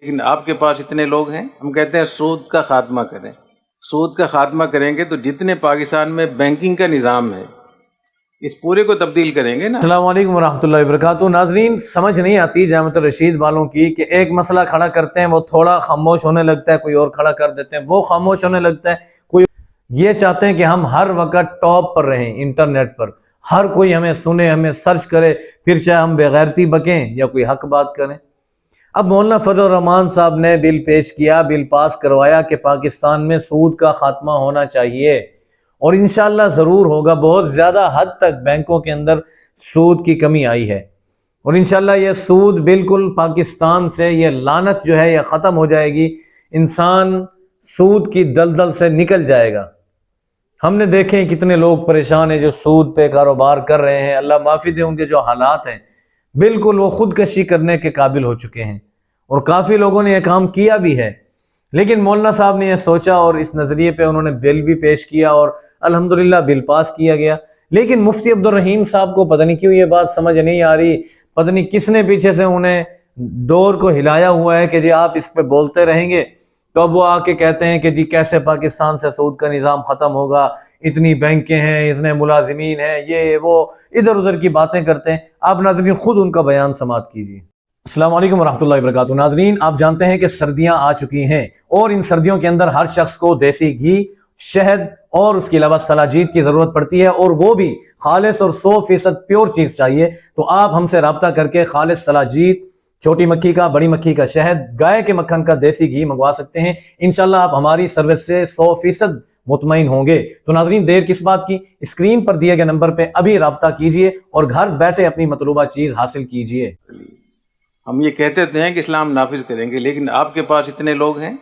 لیکن آپ کے پاس اتنے لوگ ہیں، ہم کہتے ہیں سود کا خاتمہ کریں۔ سود کا خاتمہ کریں گے تو جتنے پاکستان میں بینکنگ کا نظام ہے اس پورے کو تبدیل کریں گے نا۔ السلام علیکم ورحمۃ اللہ وبرکاتہ۔ ناظرین، سمجھ نہیں آتی جامعۃ الرشید والوں کی کہ ایک مسئلہ کھڑا کرتے ہیں، وہ تھوڑا خاموش ہونے لگتا ہے، کوئی اور کھڑا کر دیتے ہیں، وہ خاموش ہونے لگتا ہے، کوئی یہ چاہتے ہیں کہ ہم ہر وقت ٹاپ پر رہیں انٹرنیٹ پر، ہر کوئی ہمیں سنے، ہمیں سرچ کرے، پھر چاہے ہم بغیرتی بکیں یا کوئی حق بات کریں۔ اب مولانا فضل الرحمان صاحب نے بل پیش کیا، بل پاس کروایا کہ پاکستان میں سود کا خاتمہ ہونا چاہیے، اور انشاءاللہ ضرور ہوگا۔ بہت زیادہ حد تک بینکوں کے اندر سود کی کمی آئی ہے، اور انشاءاللہ یہ سود بالکل پاکستان سے یہ لعنت جو ہے یہ ختم ہو جائے گی، انسان سود کی دلدل سے نکل جائے گا۔ ہم نے دیکھیں کتنے لوگ پریشان ہیں جو سود پہ کاروبار کر رہے ہیں، اللہ معافی دے، ان کے جو حالات ہیں بالکل وہ خودکشی کرنے کے قابل ہو چکے ہیں، اور کافی لوگوں نے یہ کام کیا بھی ہے۔ لیکن مولانا صاحب نے یہ سوچا اور اس نظریے پہ انہوں نے بل بھی پیش کیا، اور الحمدللہ بل پاس کیا گیا۔ لیکن مفتی عبدالرحیم صاحب کو پتہ نہیں کیوں یہ بات سمجھ نہیں آ رہی، پتہ نہیں کس نے پیچھے سے انہیں ڈور کو ہلایا ہوا ہے کہ جی آپ اس پہ بولتے رہیں گے، تو اب وہ آ کے کہتے ہیں کہ جی کیسے پاکستان سے سود کا نظام ختم ہوگا، اتنی بینکیں ہیں، اتنے ملازمین ہیں، یہ وہ ادھر ادھر کی باتیں کرتے ہیں۔ آپ ناظرین خود ان کا بیان سماعت کیجیے۔ السلام علیکم ورحمۃ اللہ وبرکاتہ۔ ناظرین، آپ جانتے ہیں کہ سردیاں آ چکی ہیں، اور ان سردیوں کے اندر ہر شخص کو دیسی گھی، شہد اور اس کے علاوہ سلاجید کی ضرورت پڑتی ہے، اور وہ بھی خالص اور 100% پیور چیز چاہیے۔ تو آپ ہم سے رابطہ کر کے خالص سلاجید، چھوٹی مکھی کا، بڑی مکھی کا شہد، گائے کے مکھن کا دیسی گھی منگوا سکتے ہیں۔ انشاءاللہ آپ ہماری سروس سے 100% مطمئن ہوں گے۔ تو ناظرین، دیر کس بات کی، اسکرین پر دیے گئے نمبر پہ ابھی رابطہ کیجئے اور گھر بیٹھے اپنی مطلوبہ چیز حاصل کیجئے۔ ہم یہ کہتے تھے کہ اسلام نافذ کریں گے، لیکن آپ کے پاس اتنے لوگ ہیں۔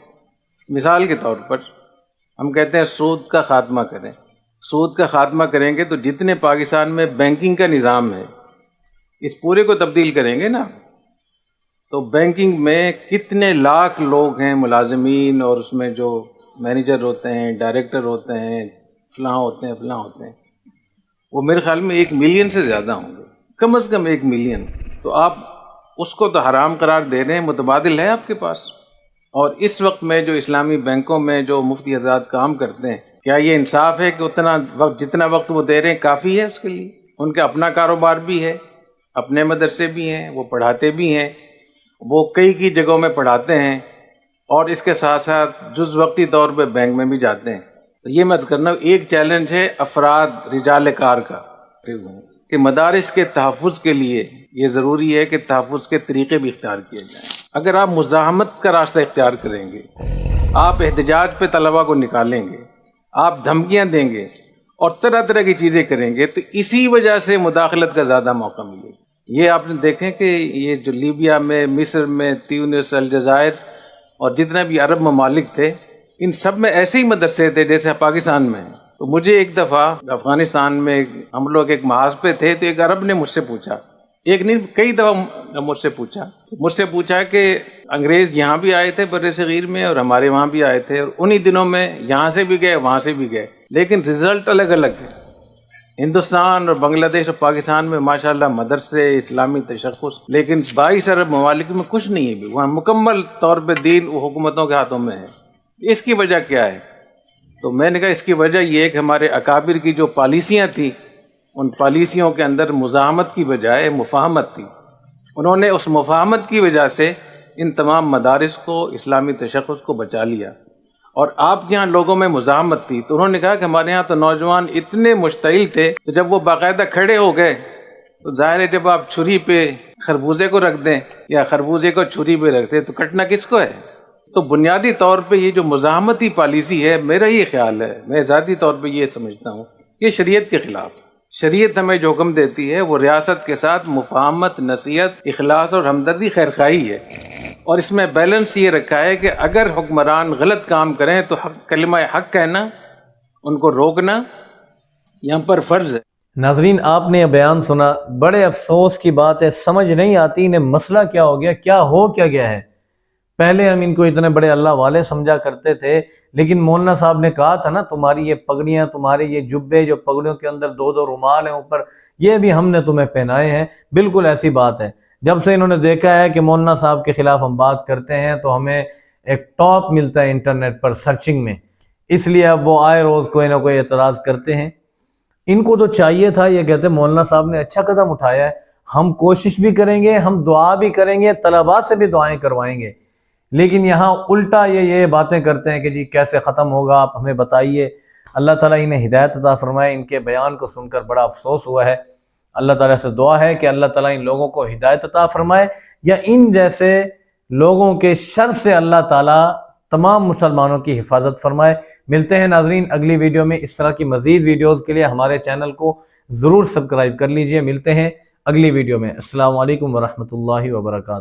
مثال کے طور پر ہم کہتے ہیں سود کا خاتمہ کریں۔ سود کا خاتمہ کریں گے تو جتنے پاکستان میں بینکنگ کا نظام ہے اس پورے کو تبدیل کریں گے نا۔ تو بینکنگ میں کتنے لاکھ لوگ ہیں ملازمین، اور اس میں جو مینیجر ہوتے ہیں، ڈائریکٹر ہوتے ہیں، فلاں ہوتے ہیں، فلاں ہوتے ہیں، وہ میرے خیال میں 1 ملین سے زیادہ ہوں گے، کم از کم 1 ملین۔ تو آپ اس کو تو حرام قرار دے رہے ہیں، متبادل ہے آپ کے پاس۔ اور اس وقت میں جو اسلامی بینکوں میں جو مفتی حضرات کام کرتے ہیں، کیا یہ انصاف ہے کہ اتنا وقت، جتنا وقت وہ دے رہے ہیں کافی ہے اس کے لیے؟ ان کا اپنا کاروبار بھی ہے، اپنے مدرسے بھی ہیں، وہ پڑھاتے بھی ہیں، وہ کئی جگہوں میں پڑھاتے ہیں، اور اس کے ساتھ ساتھ جز وقتی طور پہ بینک میں بھی جاتے ہیں۔ تو یہ مت کرنا، ایک چیلنج ہے افراد رجال کار کا کہ مدارس کے تحفظ کے لیے یہ ضروری ہے کہ تحفظ کے طریقے بھی اختیار کیے جائیں۔ اگر آپ مزاحمت کا راستہ اختیار کریں گے، آپ احتجاج پہ طلباء کو نکالیں گے، آپ دھمکیاں دیں گے اور طرح طرح کی چیزیں کریں گے، تو اسی وجہ سے مداخلت کا زیادہ موقع ملے گا۔ یہ آپ نے دیکھیں کہ یہ جو لیبیا میں، مصر میں، تیونس، الجزائر اور جتنے بھی عرب ممالک تھے، ان سب میں ایسے ہی مدرسے تھے جیسے پاکستان میں ہیں۔ تو مجھے ایک دفعہ افغانستان میں ہم لوگ ایک محاذ پہ تھے، تو ایک عرب نے مجھ سے پوچھا، ایک نہیں کئی دفعہ مجھ سے پوچھا کہ انگریز یہاں بھی آئے تھے بر صغیر میں، اور ہمارے وہاں بھی آئے تھے، اور انہی دنوں میں یہاں سے بھی گئے، وہاں سے بھی گئے، لیکن رزلٹ الگ الگ ہے۔ ہندوستان اور بنگلہ دیش اور پاکستان میں ماشاءاللہ مدرسے، اسلامی تشخص، لیکن 22 عرب ممالک میں کچھ نہیں ہے بھی، وہاں مکمل طور پہ دین حکومتوں کے ہاتھوں میں ہے۔ اس کی وجہ کیا ہے؟ تو میں نے کہا اس کی وجہ یہ ہے کہ ہمارے اکابر کی جو پالیسیاں تھیں، ان پالیسیوں کے اندر مزاحمت کی بجائے مفاہمت تھی۔ انہوں نے اس مفاہمت کی وجہ سے ان تمام مدارس کو، اسلامی تشخص کو بچا لیا۔ اور آپ کے یہاں لوگوں میں مزاحمت تھی، تو انہوں نے کہا کہ ہمارے یہاں تو نوجوان اتنے مشتعل تھے کہ جب وہ باقاعدہ کھڑے ہو گئے تو ظاہر ہے جب آپ چھری پہ خربوزے کو رکھ دیں یا خربوزے کو چھری پہ رکھ دیں تو کٹنا کس کو ہے؟ تو بنیادی طور پہ یہ جو مزاحمتی پالیسی ہے، میرا یہ خیال ہے، میں ذاتی طور پہ یہ سمجھتا ہوں کہ شریعت کے خلاف۔ شریعت ہمیں جو حکم دیتی ہے وہ ریاست کے ساتھ مفاہمت، نصیحت، اخلاص اور ہمدردی، خیرخواہی ہے، اور اس میں بیلنس یہ رکھا ہے کہ اگر حکمران غلط کام کریں تو کلمہ حق کہنا، ان کو روکنا یہ ہم پر فرض ہے۔ ناظرین، آپ نے یہ بیان سنا، بڑے افسوس کی بات ہے، سمجھ نہیں آتی انہیں مسئلہ کیا ہو گیا، کیا ہو کیا گیا ہے۔ پہلے ہم ان کو اتنے بڑے اللہ والے سمجھا کرتے تھے، لیکن مولانا صاحب نے کہا تھا نا، تمہاری یہ پگڑیاں، تمہارے یہ جبے جو پگڑیوں کے اندر 2 رومال ہیں اوپر، یہ بھی ہم نے تمہیں پہنائے ہیں، بالکل ایسی بات ہے۔ جب سے انہوں نے دیکھا ہے کہ مولانا صاحب کے خلاف ہم بات کرتے ہیں تو ہمیں ایک ٹاپ ملتا ہے انٹرنیٹ پر سرچنگ میں، اس لیے اب وہ آئے روز کوئی نہ کوئی اعتراض کرتے ہیں۔ ان کو تو چاہیے تھا، یہ کہتے ہیں مولانا صاحب نے اچھا قدم اٹھایا ہے، ہم کوشش بھی کریں گے، ہم دعا بھی کریں گے، طلباء سے بھی دعائیں کروائیں گے، لیکن یہاں الٹا یہ باتیں کرتے ہیں کہ جی کیسے ختم ہوگا، آپ ہمیں بتائیے۔ اللہ تعالیٰ انہیں ہدایت عطا فرمائے۔ ان کے بیان کو سن کر بڑا افسوس ہوا ہے۔ اللہ تعالیٰ سے دعا ہے کہ اللہ تعالیٰ ان لوگوں کو ہدایت عطا فرمائے، یا ان جیسے لوگوں کے شر سے اللہ تعالیٰ تمام مسلمانوں کی حفاظت فرمائے۔ ملتے ہیں ناظرین اگلی ویڈیو میں۔ اس طرح کی مزید ویڈیوز کے لیے ہمارے چینل کو ضرور سبسکرائب کر لیجئے۔ ملتے ہیں اگلی ویڈیو میں۔ السلام علیکم ورحمۃ اللہ وبرکاتہ۔